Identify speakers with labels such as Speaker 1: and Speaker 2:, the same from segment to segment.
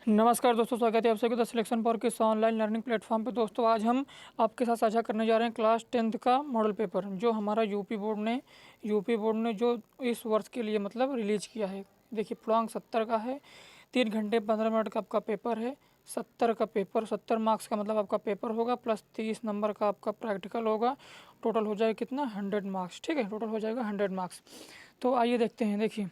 Speaker 1: नमस्कार दोस्तों, स्वागत है आप सभी का द सिलेक्शन फॉर किस ऑनलाइन लर्निंग प्लेटफॉर्म पे। दोस्तों आज हम आपके साथ साझा करने जा रहे हैं क्लास 10th का मॉडल पेपर जो हमारा यूपी बोर्ड ने जो इस वर्ष के लिए मतलब रिलीज किया है। देखिए पूर्णांक 70 का है, 3 घंटे 15 मिनट का आपका पेपर है। 70 का पेपर, 70 मार्क्स का मतलब आपका पेपर होगा, प्लस 30 नंबर का आपका प्रैक्टिकल होगा। टोटल हो जाएगा कितना, 100 मार्क्स। ठीक है, टोटल हो जाएगा 100 मार्क्स। तो आइए देखते हैं। देखिए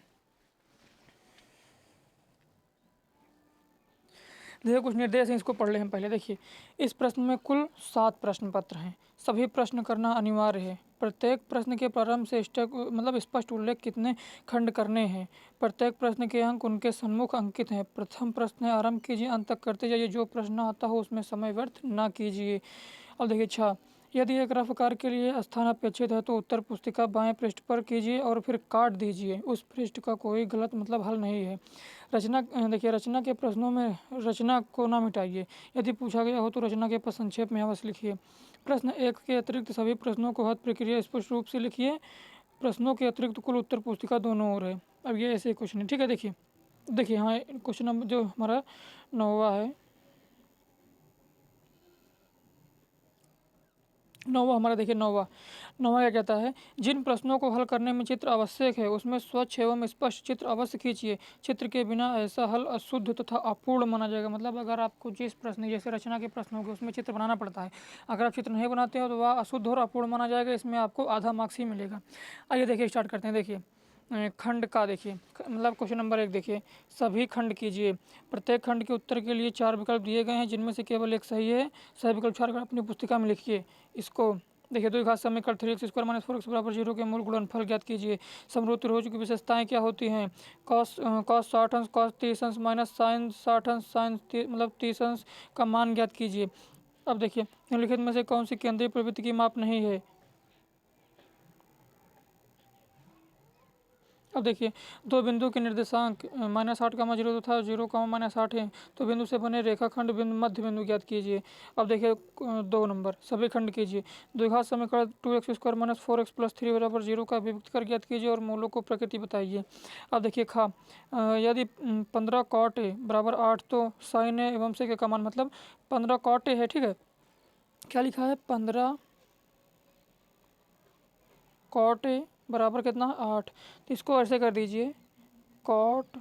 Speaker 1: कुछ निर्देश हैं, इसको पढ़ ले हम पहले। देखिए इस प्रश्न में कुल 7 प्रश्न पत्र हैं। सभी प्रश्न करना अनिवार्य है। प्रत्येक प्रश्न के प्रारंभ से स्पष्ट उल्लेख कितने खंड करने हैं। प्रत्येक प्रश्न के अंक उनके सन्मुख अंकित हैं। प्रथम प्रश्न है, आरंभ कीजिए, अंत तक करते जाइए। जो प्रश्न आता हो उसमें समय व्यर्थ ना कीजिए। अब देखिए यदि एक रफ कार्य के लिए स्थान अपेक्षित है तो उत्तर पुस्तिका बाएं पृष्ठ पर कीजिए और फिर काट दीजिए। उस पृष्ठ का कोई गलत मतलब हल नहीं है। रचना के प्रश्नों में रचना को ना मिटाइए। यदि पूछा गया हो तो रचना के पद संक्षेप में अवश्य लिखिए। प्रश्न 1 के अतिरिक्त सभी प्रश्नों को हद प्रक्रिया स्पष्ट रूप से लिखिए। प्रश्नों के अतिरिक्त कुल उत्तर पुस्तिका दोनों ओर है। अब ये ऐसे क्वेश्चन है। ठीक है, देखिए हाँ, क्वेश्चन नंबर जो हमारा 9वां है, 9वां हमारा देखिए 9वां क्या कहता है, जिन प्रश्नों को हल करने में चित्र आवश्यक है उसमें स्वच्छ एवं स्पष्ट चित्र अवश्य खींचिए। चित्र के बिना ऐसा हल अशुद्ध तथा अपूर्ण माना जाएगा। मतलब अगर आपको जिस प्रश्न जैसे रचना के प्रश्न होंगे उसमें चित्र बनाना पड़ता है, अगर आप चित्र नहीं बनाते हो तो वह अशुद्ध और अपूर्ण माना जाएगा। इसमें आपको आधा मार्क्स ही मिलेगा। आइए देखिए स्टार्ट करते हैं। देखिए खंड का देखिए मतलब क्वेश्चन नंबर 1 देखिए, सभी खंड कीजिए। प्रत्येक खंड के उत्तर के लिए 4 विकल्प दिए गए हैं जिनमें से केवल एक सही है। सही विकल्प छोड़कर अपनी पुस्तिका में लिखिए। इसको देखिए दो घात समीकरण 3x² - 4x बराबर 0 के मूल गुणनफल ज्ञात कीजिए। समरूप त्रिभुज की विशेषताएं क्या होती हैं। कॉस 60 अंश कॉस 30 अंश माइनस साइन 60 अंश साइन मतलब 30 अंश का मान ज्ञात कीजिए। अब देखिए निम्नलिखित में से कौन सी केंद्रीय प्रवृत्ति की माप नहीं है। अब देखिए दो बिंदु के निर्देशांक -8, 0 तथा 0, -8 है। तो बिंदु से बने रेखाखंड मध्य बिंदु ज्ञात कीजिए। अब देखिए 2 नंबर, सभी खंड कीजिए। द्विघात समीकरण 2x² - 4x + 3 बराबर 0 का विभक्त कर ज्ञात कीजिए और मूलों को प्रकृति बताइए। अब देखिए यदि 15 cot a बराबर 8 तो साइन ए एवं से का मान मतलब 15 cot a है। ठीक है, क्या लिखा है, 15 cot a बराबर कितना, 8। तो इसको ऐसे कर दीजिए, cot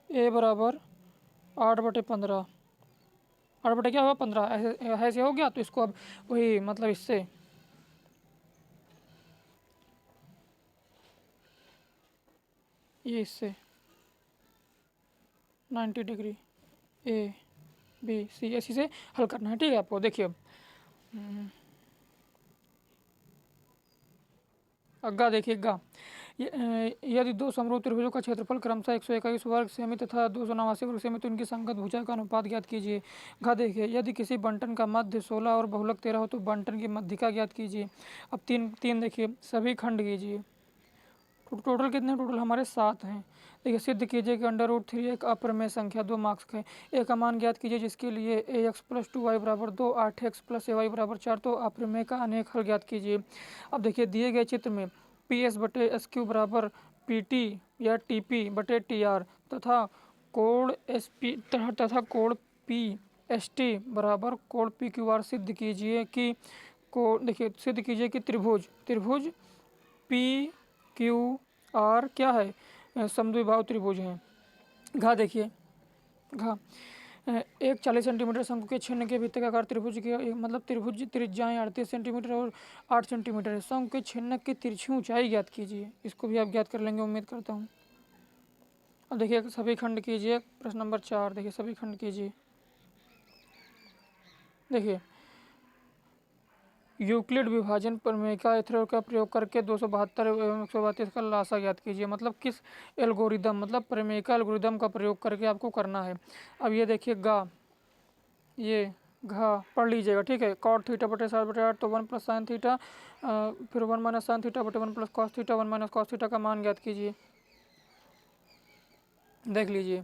Speaker 1: a बराबर 8/15, 8 क्या होगा 15, ऐसे हो गया। तो इसको अब वही मतलब इससे ये इससे 90 डिग्री ए बी सी ऐसी से हल करना है। ठीक है, आपको देखिए अब अग्गा देखिए यदि दो समरूप त्रिभुजों का क्षेत्रफल क्रमशः 121 वर्ग सेमी तथा 289 वर्ग सेमी तो इनकी संगत भुजा का अनुपात ज्ञात कीजिए। घ देखिए यदि किसी बंटन का मध्य 16 और बहुलक 13 हो तो बंटन की मध्यिका ज्ञात कीजिए। अब तीन देखिए, सभी खंड कीजिए। टोटल कितने, टोटल हमारे 7 हैं। देखिए सिद्ध कीजिए कि √3 एक अप्रमेय संख्या 2 मार्क्स का है। ए का मान ज्ञात कीजिए जिसके लिए ax + 2y बराबर 2, 8x + ay बराबर 4 तो अप्रमेय का अनेक हल ज्ञात कीजिए। अब देखिए दिए गए चित्र में PS/SQ बराबर PT या TP/TR तथा कोण SP तथा कोण PST बराबर कोण PQR सिद्ध कीजिए कि त्रिभुज PQR क्या है, समद्विबाहु त्रिभुज है। घा देखिए एक 40 सेंटीमीटर शंकु के छिन्न के वृत्ताकार त्रिभुज के मतलब त्रिभुज त्रिज्याएं 38 सेंटीमीटर और 8 सेंटीमीटर है। शंकु के छिन्न की तिरछी ऊंचाई ज्ञात कीजिए। इसको भी आप ज्ञात कर लेंगे उम्मीद करता हूँ। अब देखिए सभी खंड कीजिए। प्रश्न नंबर 4 देखिए, सभी खंड कीजिए। देखिए यूक्लिड विभाजन प्रमेय का प्रयोग करके 272 एवं 132 का लासा ज्ञात कीजिए। मतलब किस एल्गोरिदम मतलब प्रमेय का एल्गोरिदम का प्रयोग करके आपको करना है। अब ये देखिए ये घा पढ़ लीजिएगा। ठीक है, cot θ/7/8 तो 1 + sin थीटा फिर 1 - sin θ/1 + cos theta 1 - cos theta का मान ज्ञात कीजिए। देख लीजिए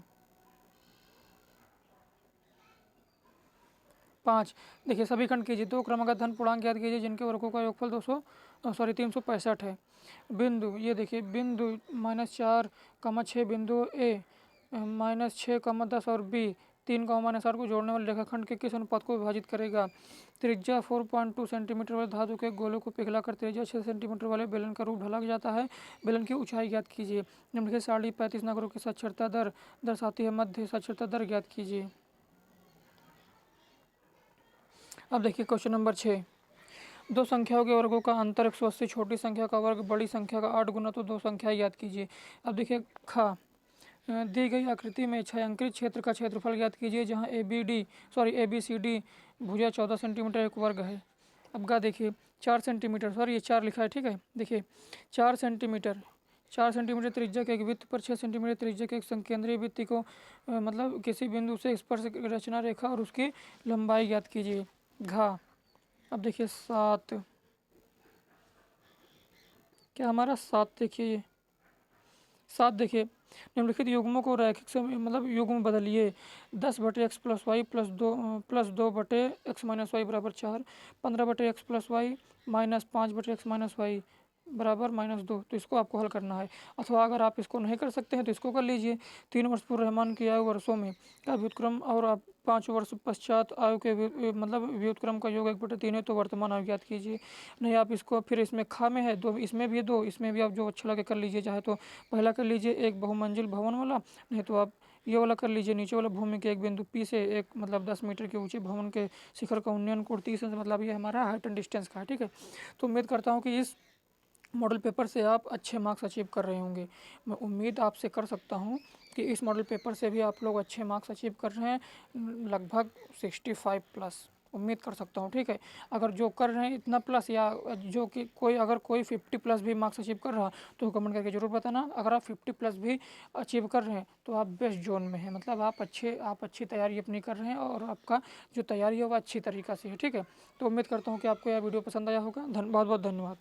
Speaker 1: 5 देखिए सभी खंड कीजिए। 2 क्रमागत धन पूर्णांक ज्ञात कीजिए जिनके वर्गों का योगफल 365 है। बिंदु ये देखिए बिंदु -4, 6 बिंदु A -6, 10 और B 3 मान 60 को जोड़ने वाले रेखाखंड के किस अनुपात को विभाजित करेगा? त्रिज्या 4.2 सेंटीमीटर वाले धातु के गोलों को पिघलाकर त्रिज्या 6 सेंटीमीटर वाले बेलन का रूप ढला जाता है। बेलन की ऊंचाई ज्ञात कीजिए। निम्नलिखित सारणी 35 नगरों की साक्षरता दर दर्शाती है। मध्य साक्षरता दर ज्ञात कीजिए। अब देखिए क्वेश्चन नंबर 6। दो संख्याओं के वर्गों का अंतर 180, छोटी संख्या का वर्ग बड़ी संख्या का 8 गुना, तो दो संख्याएं ज्ञात कीजिए। अब देखिए खा दी गई आकृति में छायांकित क्षेत्र का क्षेत्रफल ज्ञात कीजिए, जहां ए बी सी डी भुजा 14 सेंटीमीटर एक वर्ग है। अब गा देखिए 4 सेंटीमीटर, सॉरी ये 4 लिखा है, ठीक है। देखिए 4 सेंटीमीटर त्रिज्या के एक वृत्त पर 6 सेंटीमीटर त्रिज्या के एक संकेंद्रीय वृत्त को मतलब किसी बिंदु से स्पर्श रचना रेखा और उसकी लंबाई ज्ञात कीजिए। घा अब देखिए 7, क्या हमारा 7 देखिए ये 7 देखिए निम्नलिखित युग्मों को रैखिक से मतलब युग्म बदलिए। 10/x plus Y plus 2/x minus Y बराबर 4, 15/x plus Y minus 5/x minus Y बराबर -2। तो इसको आपको हल करना है, अथवा अगर आप इसको नहीं कर सकते हैं तो इसको कर लीजिए। 3 वर्ष पूर्व रहमान की आयु वर्षों में का व्युत्क्रम और आप 5 वर्ष पश्चात आयु के मतलब व्युत्क्रम का योग 1/3 है, तो वर्तमान आयु ज्ञात कीजिए। नहीं आप इसको फिर इसमें खा में है 2, इसमें भी है 2, इसमें भी आप जो अच्छा लगे कर लीजिए। चाहे तो पहला कर लीजिए एक बहुमंजिल भवन वाला, नहीं तो आप ये वाला कर लीजिए नीचे वाला भूमि के एक बिंदु पी से एक मतलब 10 मीटर के ऊंचे भवन के शिखर का उन्नयन कोण 30 से मतलब ये हमारा हाइट एंड डिस्टेंस का है, ठीक है। तो उम्मीद करता हूँ कि इस मॉडल पेपर से आप अच्छे मार्क्स अचीव कर रहे होंगे। मैं उम्मीद आपसे कर सकता हूँ कि इस मॉडल पेपर से भी आप लोग अच्छे मार्क्स अचीव कर रहे हैं, लगभग 65 प्लस उम्मीद कर सकता हूँ, ठीक है। अगर जो कर रहे हैं इतना प्लस या जो कि अगर कोई 50 प्लस भी मार्क्स अचीव कर रहा तो कमेंट करके ज़रूर बताना। अगर आप 50 प्लस भी अचीव कर रहे हैं तो आप बेस्ट जोन में हैं, मतलब आप अच्छी तैयारी अपनी कर रहे हैं और आपका जो तैयारी है वो अच्छी तरीक़ा से है, ठीक है। तो उम्मीद करता हूँ कि आपको यह वीडियो पसंद आया होगा। बहुत बहुत धन्यवाद।